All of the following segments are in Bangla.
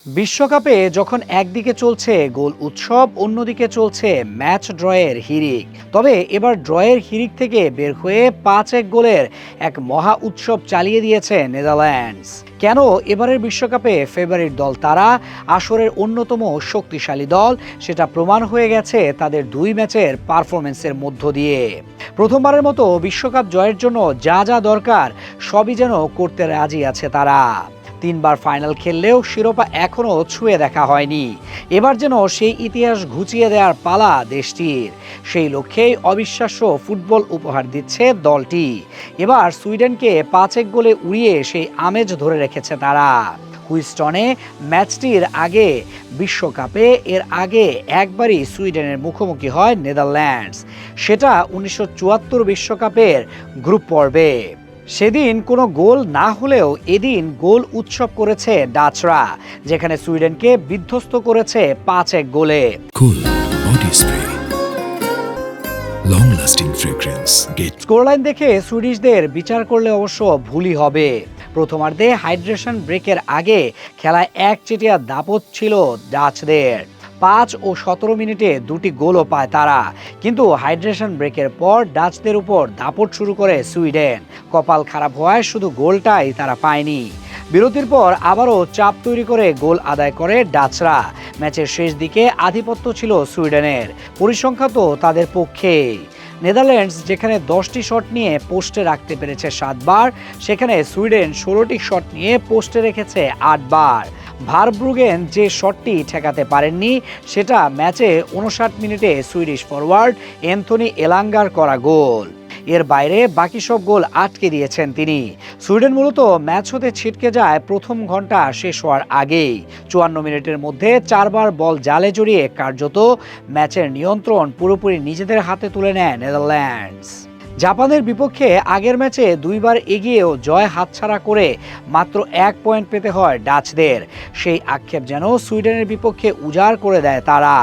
বিশ্বকাপে যখন একদিকে চলছে গোল উৎসব, অন্যদিকে চলছে ম্যাচ ড্রয়ের হিড়িক। তবে এবার ড্রয়ের হিড়িক থেকে বের হয়ে 5-1 গোলের এক মহা উৎসব চালিয়ে দিয়েছে নেদারল্যান্ডস। কেন এবারের বিশ্বকাপে ফেভারিট দল তারা, আসরের অন্যতম শক্তিশালী দল, সেটা প্রমাণ হয়ে গেছে তাদের 2 ম্যাচের পারফরমেন্সের মধ্য দিয়ে। প্রথমবারের মতো বিশ্বকাপ জয়ের জন্য যা যা দরকার সবই যেন করতে রাজি আছে তারা। 3 বার ফাইনাল খেললেও শিরোপা এখনও ছুঁয়ে দেখা হয়নি। এবার যেন সেই ইতিহাস ঘুচিয়ে দেওয়ার পালা দেশটির। সেই লক্ষ্যেই অবিশ্বাস্য ফুটবল উপহার দিচ্ছে দলটি। এবার সুইডেনকে 5-1 গোলে উড়িয়ে সেই আমেজ ধরে রেখেছে তারা। হুইস্টনে ম্যাচটির আগে বিশ্বকাপে এর আগে একবারই সুইডেনের মুখোমুখি হয় নেদারল্যান্ডস, সেটা 1974 বিশ্বকাপের গ্রুপ পর্বে। সেদিন কোনো গোল না হলেও এদিন গোল উৎসব করেছে ডাচরা, যেখানে সুইডেনকে বিধ্বস্ত করেছে 5-1 গোলে। স্কোরলাইন দেখে সুইডিশদের বিচার করলে অবশ্য ভুলই হবে। প্রথমার্ধে হাইড্রেশন ব্রেকের আগে খেলায় একচেটিয়া দাপট ছিল ডাচদের। 5 ও 17 মিনিটে 2টি গোলও পায় তারা। কিন্তু হাইড্রেশন ব্রেকের পর ডাচদের উপর দাপট শুরু করে সুইডেন। কপাল খারাপ হওয়ায় শুধু গোলটাই তারা পায়নি। বিরতির পর আবারও চাপ তৈরি করে গোল আদায় করে ডাচরা। ম্যাচের শেষ দিকে আধিপত্য ছিল সুইডেনের, পরিসংখ্যান তো তাদের পক্ষেই। নেদারল্যান্ডস যেখানে 10টি শট নিয়ে পোস্টে রাখতে পেরেছে 7 বার, সেখানে সুইডেন 16টি শট নিয়ে পোস্টে রেখেছে 8 বার। ভারব্রুগেন যে শটটি ঠেকাতে পারেননি, সেটা ম্যাচে 59 মিনিটে সুইডিশ ফরওয়ার্ড অ্যান্থনি এলাঙ্গার করা গোল। এর বাইরে বাকি সব গোল আটকে দিয়েছেন তিনি। সুইডেন মূলত ম্যাচ হতে ছিটকে যায় প্রথম ঘন্টা শেষ হওয়ার আগেই। 54 মিনিটের মধ্যে 4 বার বল জালে জড়িয়ে কার্যত ম্যাচের নিয়ন্ত্রণ পুরোপুরি নিজেদের হাতে তুলে নেয় নেদারল্যান্ডস। জাপানের বিপক্ষে আগের ম্যাচে 2 বার এগিয়েও জয় হাতছাড়া করে মাত্র 1 পয়েন্ট পেতে হয় ডাচদের। সেই আক্ষেপ যেন সুইডেনের বিপক্ষে উজাড় করে দেয় তারা।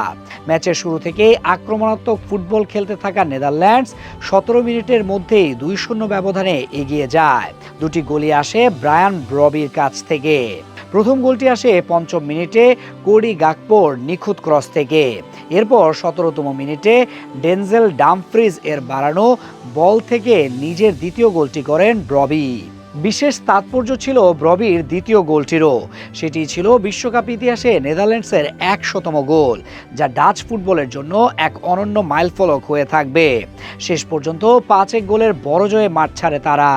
ম্যাচের শুরু থেকেই আক্রমণাত্মক ফুটবল খেলতে থাকা নেদারল্যান্ডস 17 মিনিটের মধ্যেই 2-0 ব্যবধানে এগিয়ে যায়। 2টি গোলই আসে ব্রায়ান ব্রবির কাছ থেকে। প্রথম গোলটি আসে 5ম মিনিটে কোডি গাকপোর নিখুঁত ক্রস থেকে। এরপর 17তম মিনিটে ডেনজেল ডামফ্রিজ এর বাড়ানো বল থেকে নিজের দ্বিতীয় গোলটি করেন ব্রবি। বিশেষ তাৎপর্য ছিল ব্রবির দ্বিতীয় গোলটিরও। সেটি ছিল বিশ্বকাপ ইতিহাসে নেদারল্যান্ডসের 100তম গোল, যা ডাচ ফুটবলের জন্য এক অনন্য মাইলফলক হয়ে থাকবে। শেষ পর্যন্ত 5-1 গোলের বড় জয়ে মাঠ ছাড়ে তারা।